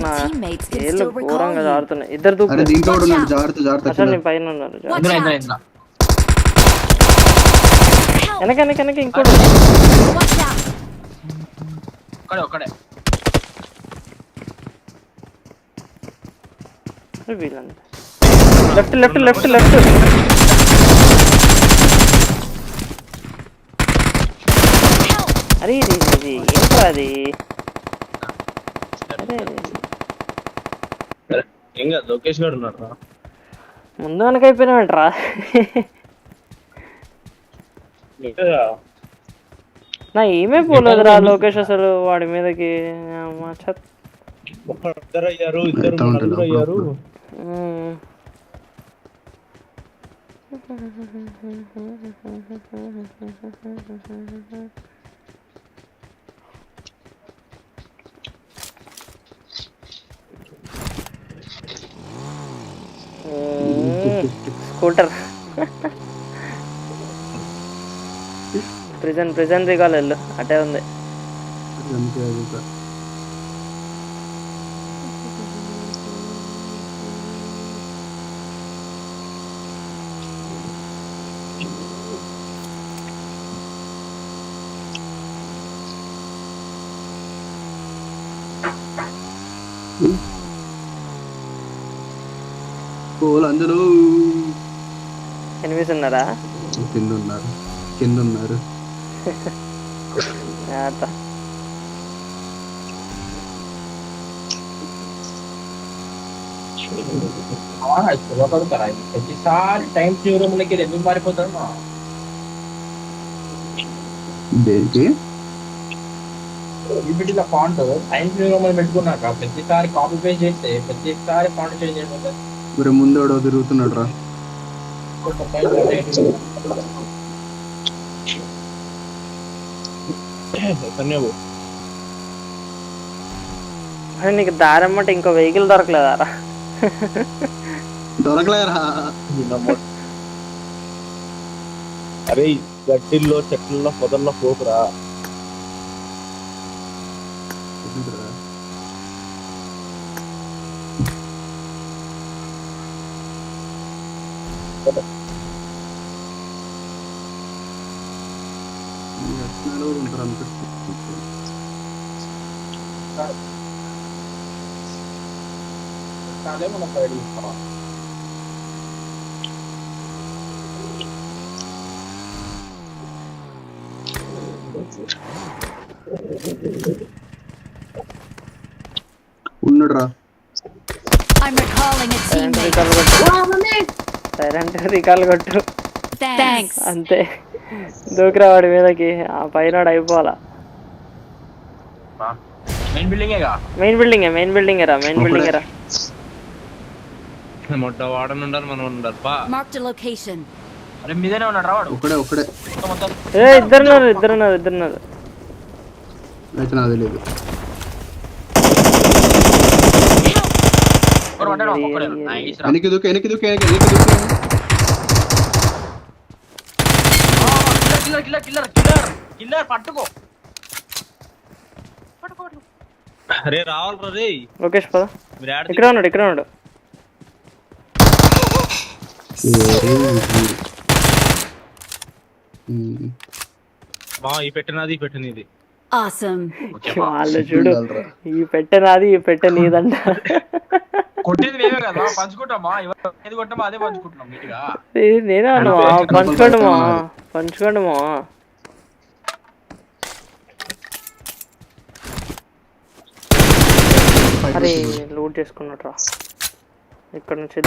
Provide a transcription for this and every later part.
teammates can ఏళ్ళు still recall ఘోరంగా you. జారుతున్నాయి. ఇద్దరు దూకు. అరే దీంట్లో కూడా ఉన్నాడు, జాగ్రత్త జాగ్రత్త. అసలు నేను పైన ఉన్నారు. Watch out! వెనక వెనక వెనక ఇంకోటి. Watch out! ఒక్కడే వీళ్ళంతా లెఫ్ట్ లెఫ్ట్ లెఫ్ట్ లెఫ్ట్. అరే ఇది ఇది ఏంట్రా అది? అరే ఇంకా లోకేష్ గారు ఉన్నాడు రా. ముందు వెనక అయిపోయినామంటరా. నా ఏమే పోలేదురా లోకేష్ అసలు వాడి మీదకి. ఇద్దరు అయ్యారు, నలుగురు అయ్యారు. స్కూటర్ ప్రిజన్ దిగాలి వెళ్ళు, అటే ఉంది. అందులో ఎనిమిస్ ఉన్నారా? కింద ఉన్నారు. ప్రతిసారి టైం ఫ్యూరమ్లకి ఎందుకు మారిపోతారు? దేనికి ఈబిటీలో ఫాంట్ టైం ఫ్యూరమ్ పెట్టుకున్నాక ప్రతిసారి కాపీ పేస్ట్ చేస్తే ప్రతిసారి ఫాంట్ చేంజ్ అయిపోతుంది. మరి ముందు తిరుగుతున్నాడు రా. నీకు దారం అంటే ఇంకో వెహికల్ దొరకలేదారా? దొరకలేరా? అరే గడ్డిల్లో చెట్లలో పొదల్లో పోకురా. ఉంటారు అనిపిస్తుంది. మన సైడ్ ఉన్నడురా. I'm recalling a teammate. Silent recall కొట్టు. Thanks. అంతే దూకురా వాడి మీదకి. ఆ పైన అయిపోవాలా. మెయిన్ బిల్డింగే రా. మెయిన్ బిల్డింగే రా. మొట్ట వాడనుండాలి, మనం ఉండాలి. Marked a location. అరే మీదనే ఉన్నాడు రా వాడు. ఒకడే ఇద్దరున్నారు. అయితే నాకు తెలియదు. వెనక్కి దూకే. పట్టుకో. అరే రావాలరా రే. లోకేష్ పద. ఇక్కడ ఉన్నాడు. ఈ పెట్టినది Awesome. వాళ్ళు చూడు, ఈ పెట్టె నాది, ఈ పెట్టె నీదంట. కొట్టేది మేమే కదా, పంచుకుంటామా? ఏది కొట్టామా అదే పంచుకుంటున్నాం నీట్గా. నేనే పంచుకోండి మా. అరే లూట్ చేసుకున్నట్రా ఇక్కడ నుంచి.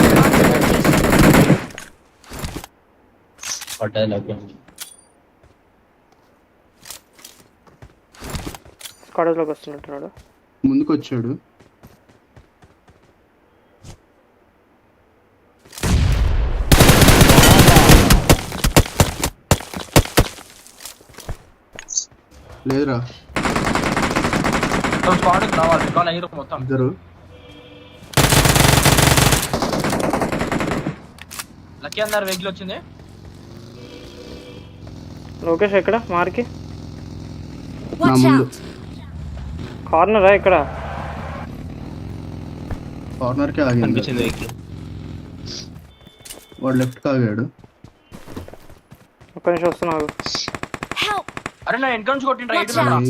కాలేజ్లోకి వస్తున్నట్టున్నాడు. ముందుకు వచ్చాడు. లేదురా ఇద్దరు లక్కీ అన్నారు. వెహికల్ వచ్చింది. లోకేష్ ఎక్కడ? మార్కి Watch out. కార్నరా ఇక్కడ? కార్నర్ కి ఆగింది కనిపించింది వెహికల్. వాడు లెఫ్ట్ కి ఆగాడు. ఒక్క నిమిషం వస్తున్నావు. Help! అరే నా వెనక నుంచి కొట్టిండ్రా Watch ఎటు రా out!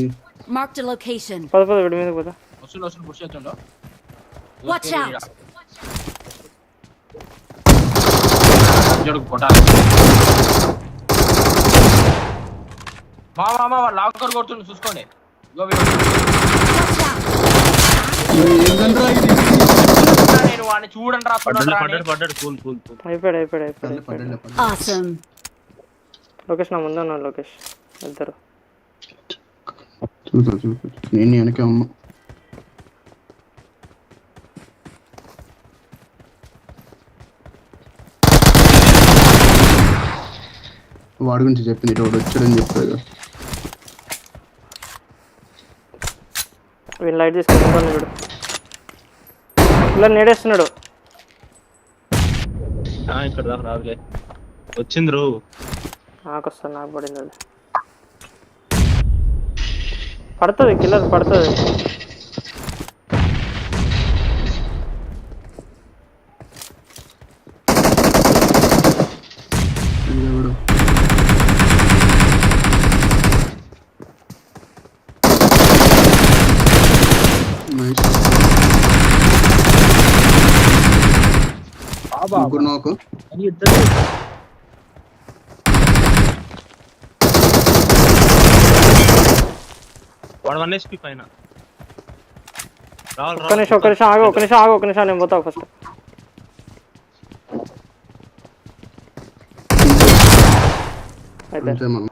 Marked a location. పద పద వీడి మీదకి పోతా. వస్తున్నా పుష్ చేస్తుండో Watch out! జోడు కొట్టాలి మా లాకర్ కొడుతుండు చూసుకోండి ఇగో వీడు. Watch out! ఏం గన్రా ఇది? నేను వాడిని చూడండి రా పడ్డాడు. కూల్. అయిపోయాడు. పడ్డాడు. Awesome. లోకేష్ నా ముందు ఉన్నాడు. లోకేష్ ఇద్దరు. చూసు నేను వెనకే ఉన్నా. వాడి గురించి చెప్పింది వాడు వచ్చాడని చెప్పాడు. వీళ్ళు లైట్ తీసుకుంటాను చూడు. ఇలా నేడేస్తున్నాడు. ఇక్కడ దాకా రాదులే. వచ్చింది రో. నాకు వస్తుంది. నాకు పడింది అది. పడుతుంది కిల్లర్ పడుతుంది. ఎవడు? నైస్. ముగ్గురు నాకు. వాడు 1 HP పైన. ఒక్క నిమిషం ఆగు. నేను పోతా ఫస్ట్. అంతే మనం.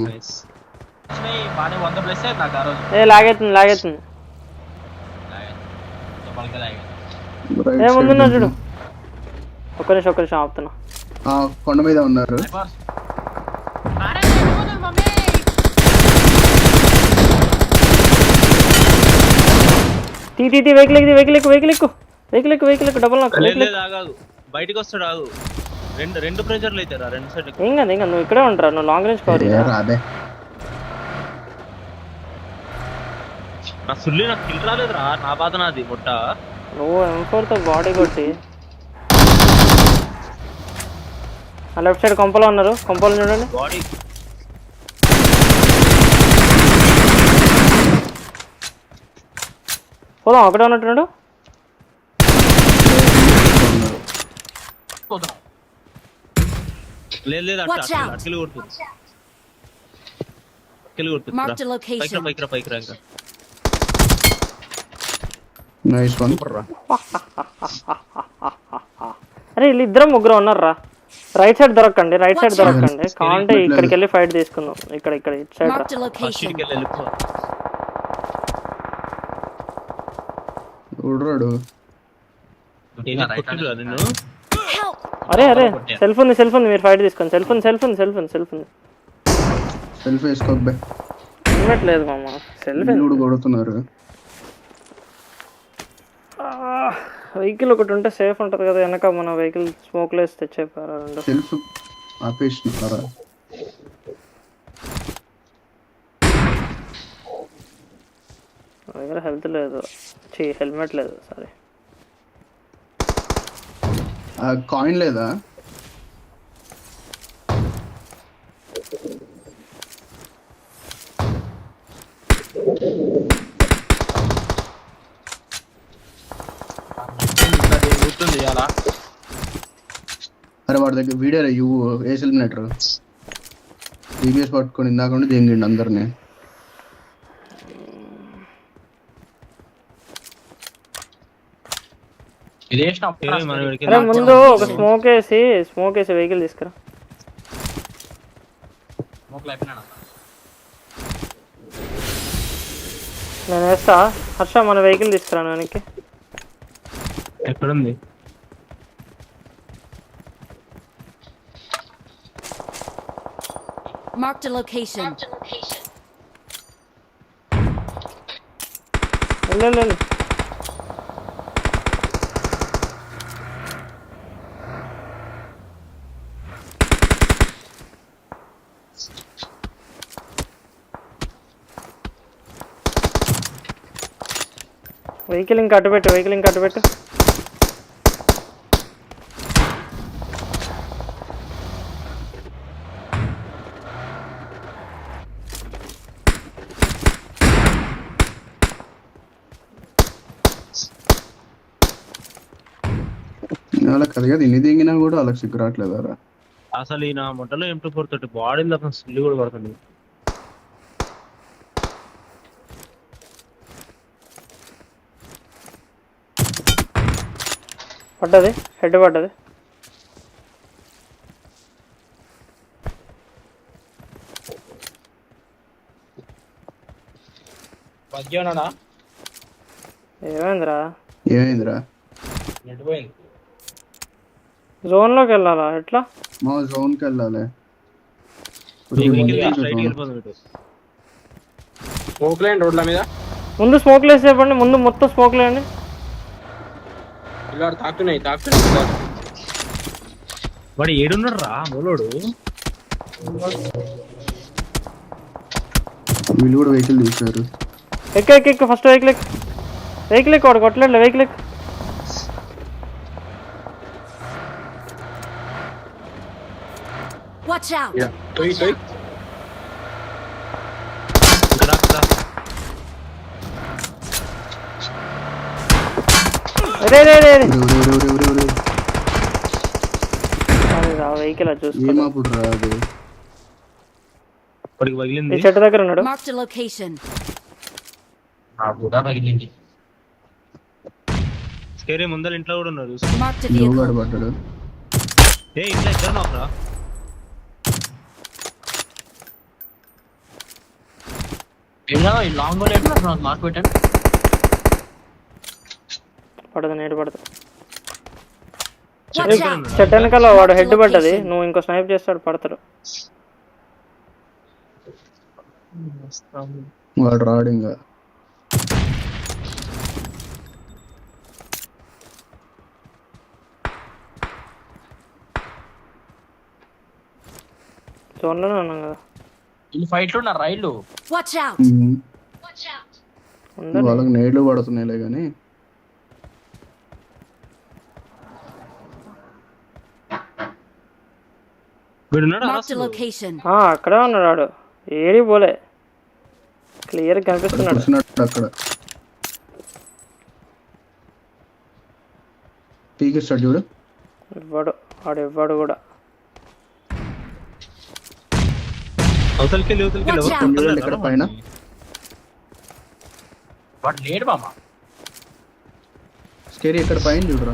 బాగానే 100 ప్లస్ అయింది నాకు ఆ రోజు. లాగేస్తుంది. చెప్పాలి కదా రైట్ ఏ సైడ్ ముందున్నా నుంచి. చూడు. ఒక్క నిమిషం ఆపుతున్నా. ఆ కొండ మీద ఉన్నారు. తీ వెహికల్ ఎక్కు డబల్ నాకు. లేదు ఆగాదు. బయటికి వస్తాడు ఆగు. రెండు ప్రెజర్లు అయితే రా రెండు సైడ్. ఏం కాదు నువ్వు ఇక్కడే ఉంటారా. నువ్వు లాంగ్ రేంజ్ కవర్ ఏ రాదే. నా సుల్లి నాకు కిల్ రాలేదురా. నా బాధ నాది ముట్ట. నువ్వు M4 తో బాడీ కొట్టి. ఆ లెఫ్ట్ సైడ్ కొంపలో ఉన్నారు. కొంపలు చూడండి. బాడీ పోదాం. ఒకటే ఉన్నట్టున్నాడు. లేదు Watch out. అట్కెళ్ళి కొడుతుంది. Marked a location. పైకి రా ఇంకా. Nice one. అరే వీళ్ళిద్దరం ముగ్గురు ఉన్నారా. రైట్ సైడ్ దొరకండి. కావాలంటే ఇక్కడికి వెళ్ళి ఫైట్ తీసుకుందాం. ఇక్కడ ఇటు సైడ్ రా. Marked a first location. ఇటుకెళ్ళి వెళ్ళిపో. చూడరాడు. కొట్టిండ్రా నిన్ను. Help! అరే సెల్ఫ్ ఉంది. మీరు ఫైట్ తీసుకోండి. సెల్ఫ్ ఉంది. సెల్ఫ్ వేసుకోబ్బే. ఇవ్వట్లేదు మామ. సెల్ఫ్ వీడు కొడుతున్నారు. వెహికల్ ఒకటి ఉంటే సేఫ్ ఉంటుంది కదా. వెనక మన వెహికల్ స్మోక్ లేసి తెచ్చేపారా. సెల్ఫ్ ఆపేసినారా? నా దగ్గర హెల్త్ లేదు. హెల్మెట్ లేదు. సారీ. కాయిన్ లేదా? అలా అరే వాడి దగ్గర వీడియో ఏ ఎలిమినేటర్ ఈబిఎస్ పట్టుకొని ఇందాక చేయండి అందరినీ. అరే ముందు ఒక స్మోక్ వేసి వెహికల్ తీసుకురా. నేను వేస్తా. హర్ష మన వెహికల్ తీసుకురా వెనక్కి. ఎక్కడుంది? Marked a location. వెళ్ళు. వెహికల్ ఇంకా అటు పెట్టు. వాళ్ళకి అది కదా ఇన్ని దిగినా కూడా వాళ్ళకి సిగ్గు రావట్లేదారా. అసలు ఈ నా మొట్టలో M24 తోటి బాడీలో అసలు స్కిల్ కూడా పడుతుంది. పడ్డది, హెడ్ పడ్డది. మధ్యాహ్నడా ఏమైందిరా? ఏమైందిరా? నెట్ పోయింది. జోన్లోకి వెళ్ళాలా ఎట్లా? మా జోన్కి వెళ్ళాలి. స్మోక్ లైన్ రోడ్ల మీద ముందు స్మోక్ లేసి చెప్పండి, ముందు మొత్తం స్మోక్ లేండి. పిల్లాడు తాకుతున్నాయి. వాడు ఏడున్నాడు రా మూలోడు. వీళ్ళు కూడా వెహికల్ తీశారు. ఎక్క ఫస్ట్ వెహికల్ వాడు కొట్టలేదు. Vehicle Watch out! తొయ్ వెహికల్ చూసుకో. ఏమాపుడు రా అది? వాడికి పగిలింది. ఈ చెట్టు దగ్గర ఉన్నాడు. Marked a location. కూడా పగిలింది. స్కేరే ముందర ఇంట్లో కూడా ఉన్నారు. Marked a నువ్వు vehicle. కూడా పడ్డాడు. ఏ ఇంట్లో ఎక్కడ ఉన్నావురా? లాంగ్ మార్క్ పెట్టాను. పడదు, నేడు పడదు. Watch out! చెట్టు వెనకాల వాడు హెడ్ పడ్డది. నువ్వు ఇంకో స్నైప్ చేస్తాడు, పడతాడు. వాడు రాడు ఇంకా. జోన్లోనే ఉన్నాం కదా. వీళ్ళు ఫైట్లు ఉన్నారు రైళ్ళు. Watch out! వాళ్ళకి నేళ్లు పడుతున్నాయిలే కానీ. Marked a location. అక్కడే ఉన్నాడు వాడు, ఏడి పోలే, క్లియర్ కనిపిస్తున్నాడు. కూర్చున్నాడు అక్కడ. పీకిస్తాడు చూడు. వాడు ఇవ్వడు కూడా. చూడండి ఇక్కడ పైన. వాడు లేడు మామ. స్కేరీ ఇక్కడ పైన చూడరా.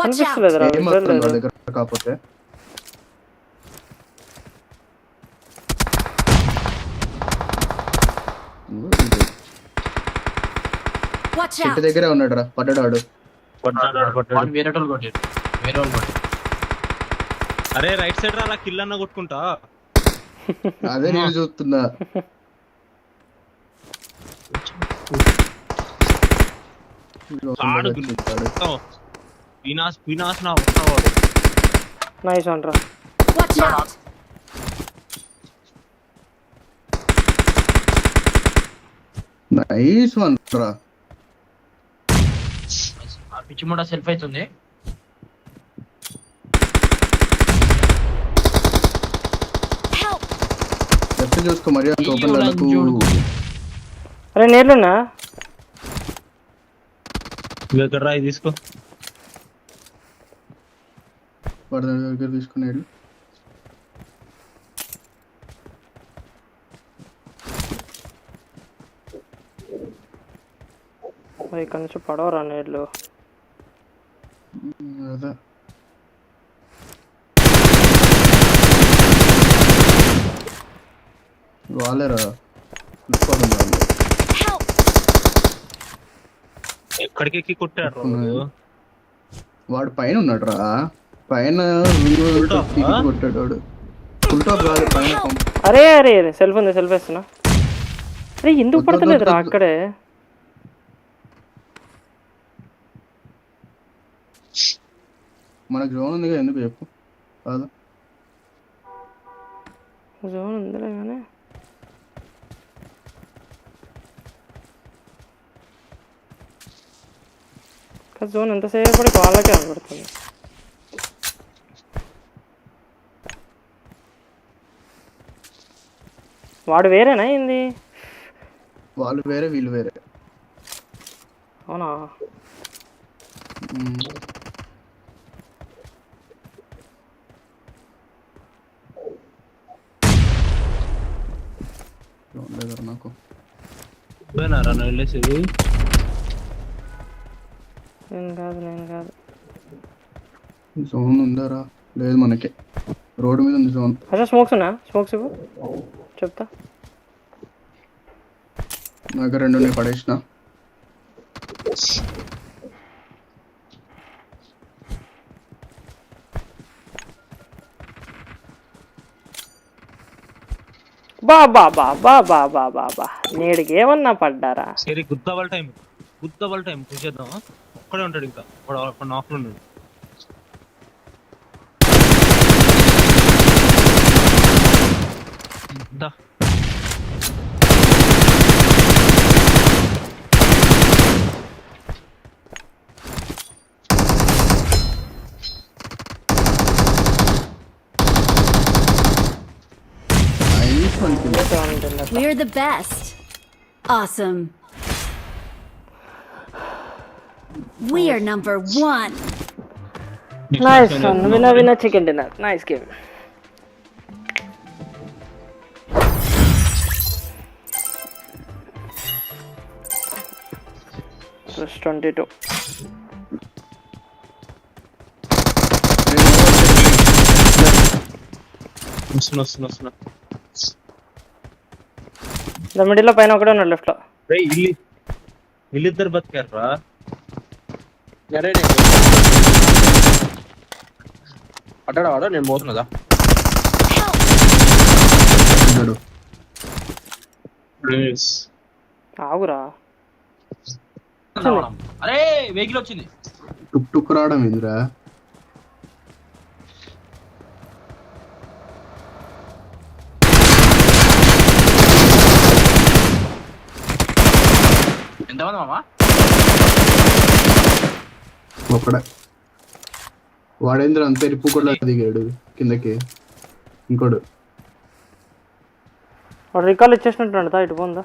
Watch out! కనిపిస్తలేదురా? ఏమవుతుంది వాళ్ళ దగ్గర కాకపోతే. Watch చెట్టు out! దగ్గరే ఉన్నాడు రా, పడ్డాడు వాడు. వేరే వాళ్ళు కొట్టారు. అరే రైట్ సైడ్ రా, అలా కిల్ అన్న కొట్టుకుంటా. అదే నేను చూస్తున్నా. వినాశ్ నా వస్తావాడు. నైస్ అంట్రా. Watch out! నైస్ వన్ రా. పిచ్చి మూడ సెల్ఫ్ అవుతుంది. Help! లెఫ్ట్ చూసుకో, మరి అంత ఓపెన్ లకు. అరే నేర్లున్నా ఇక్కడ రా, ఇది తీసుకో. వాడి దగ్గర తీసుకునేడు. ఇక్కడ నుంచి పడవరా నేర్లు. అదే వాళ్ళేరా. Help! ఎక్కడికి ఎక్కి కొట్టాడు. వాడు పైన ఉన్నాడు రా, పైన కొట్టాడు వాడు. ఫుల్ టాప్ కాదు పైన. అరే సెల్ఫ్ ఉంది, సెల్ఫ్ వేస్తున్నా. అరే ఎందుకు పడతలేదు రా అక్కడే? మనకు జోన్ ఉంది కదా, ఎందుకు చెప్పు. కాదు జోన్ ఉందిలే కానీ జోన్ ఎంతసేపటికి వాళ్ళకే కనబడుతుంది. వాడు వేరేనా ఏంది? వాళ్ళు వేరే వీళ్ళు వేరే. అవునా? నాకు. పోయినారా నువ్వు వెళ్ళేసేది? నేను కాదు జోన్ ఉందారా? లేదు మనకి. రోడ్డు మీద ఉంది జోన్. అసలు స్మోక్స్ ఉన్నా? స్మోక్స్ ఇవ్వు చెప్తా. నాకు 2 ఉన్నాయి, పడేసిన. బా నేడికి ఏమన్నా పడ్డారా? సరే గుద్దబల్ టైం పుష్ చేద్దాం. ఒక్కడే ఉంటాడు ఇంకా, ఒక నాక్లో ఉన్నాడు. దా We're the best. Awesome. We are number 1. Nice one. Winner chicken dinner. Nice game. Plus 22. వస్తున్నా. మిడిల్ లో పైన ఒకటే ఉన్నాడు, లెఫ్ట్ లో. వీళ్ళిద్దరు బతికారా? అట్టాడా వాడు, నేను పోతున్నదా? ఆగురా. అరే వెహికల్ వచ్చింది. టుక్ టుక్ రావడం ఎదురా. ఎంతమంది మామా? ఒక్కడే. వాడేంద్ర అంతే రిప్పు కూడా దిగాడు కిందకి. ఇంకోడు వాడు రికాల్ ఇచ్చేసినట్టు ఇటు పోందా.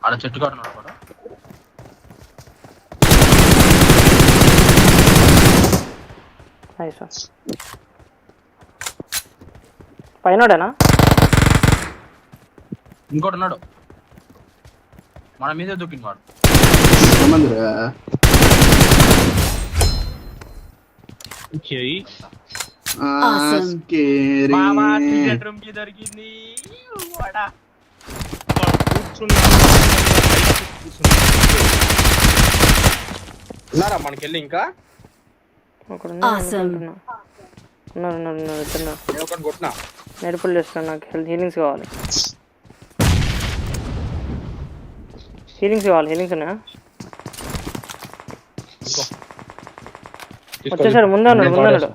ఆడ చెట్టు కాడున్నాడు కూడా. నైస్. పైనోడేనా? ఇంకోటి ఉన్నాడు మన మీదే దూకింది వాడు. దొరికింది. ఉన్నారా మనకెళ్ళి ఇంకా? కొట్టినా నెరుపులు చేస్తున్నా. నాకు హీలింగ్స్ కావాలి. హీలింగ్స్ ఉన్నాయా? వచ్చేసాడు. ముందే ఉన్నాడు.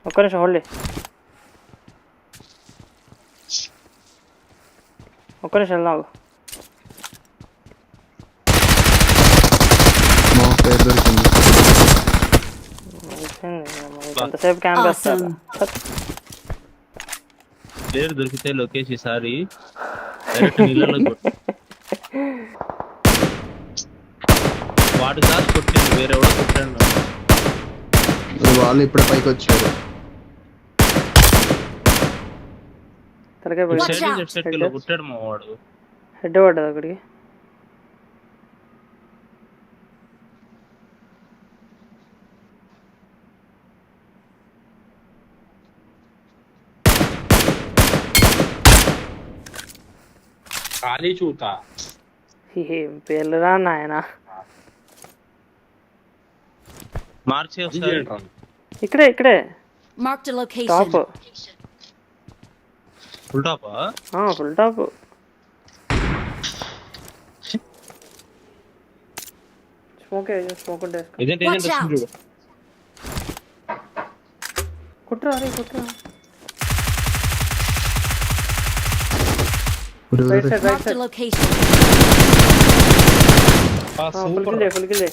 ఒక్క నిమిషం హోల్డ్. ఒక్క నిమిషం వెళ్దాం. ఎంతసేపు క్యాంప్ వేస్తాడు. ప్లేయర్ దొరికితే లోకేష్ ఈసారి డైరెక్ట్ నీళ్ళలో కొట్టు. వాడు కాదు కొట్టింది, వేరెవడో కొట్టాడు. వాళ్ళు ఇప్పుడే పైకి వచ్చారు. కొట్టాడు మా వాడు. హెడ్ పడ్డది అక్కడికి. ఖాళీ చూతా. ఏం పేర్లురా నాయన. మార్చి ఇక్కడే Marked a location. Top. Full టాపా? Full top. స్మోక్ ఉంటే Watch out. కుట్రా. Right side. Marked a location. Full kill.